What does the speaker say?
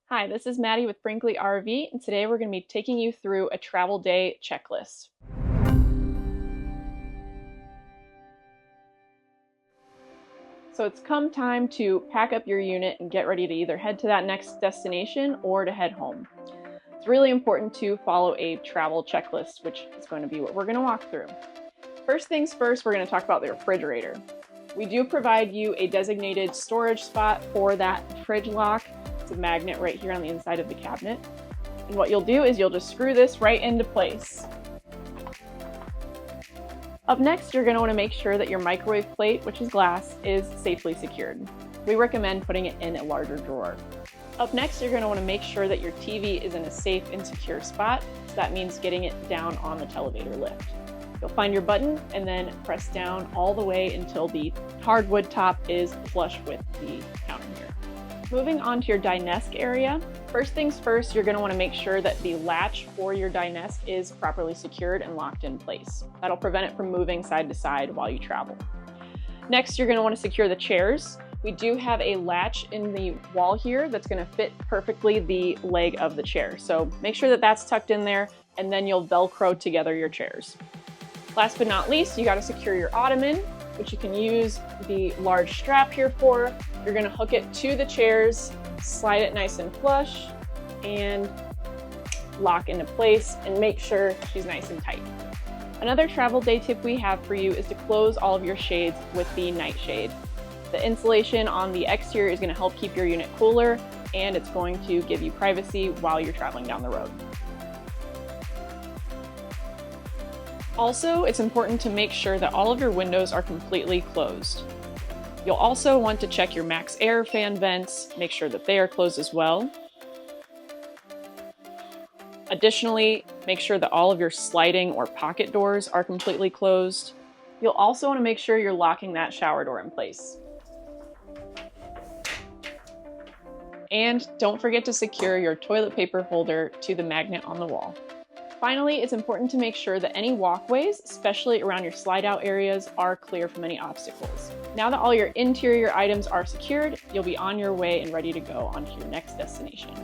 Hi, this is Maddie with Brinkley RV, and today we're going to be taking you through a travel day checklist. So it's come time to pack up your unit and get ready to either head to that next destination or to head home. It's really important to follow a travel checklist, which is going to be what we're going to walk through. First things first, we're going to talk about the refrigerator. We do provide you a designated storage spot for that fridge lock. It's a magnet right here on the inside of the cabinet. And what you'll do is you'll just screw this right into place. Up next, you're going to want to make sure that your microwave plate, which is glass, is safely secured. We recommend putting it in a larger drawer. Up next, you're going to want to make sure that your TV is in a safe and secure spot. So that means getting it down on the televator lift. You'll find your button and then press down all the way until the hardwood top is flush with the counter here. Moving on to your dinette area. First things first, you're going to want to make sure that the latch for your dinette is properly secured and locked in place. That'll prevent it from moving side to side while you travel. Next, you're going to want to secure the chairs. We do have a latch in the wall here that's going to fit perfectly the leg of the chair. So make sure that that's tucked in there, and then you'll Velcro together your chairs. Last but not least, you got to secure your ottoman, which you can use the large strap here for. You're going to hook it to the chairs, slide it nice and flush, and lock into place, and make sure she's nice and tight. Another travel day tip we have for you is to close all of your shades with the nightshade. The insulation on the exterior is going to help keep your unit cooler, and it's going to give you privacy while you're traveling down the road. Also, it's important to make sure that all of your windows are completely closed. You'll also want to check your max air fan vents, make sure that they are closed as well. Additionally, make sure that all of your sliding or pocket doors are completely closed. You'll also want to make sure you're locking that shower door in place. And don't forget to secure your toilet paper holder to the magnet on the wall. Finally, it's important to make sure that any walkways, especially around your slide-out areas, are clear from any obstacles. Now that all your interior items are secured, you'll be on your way and ready to go on to your next destination.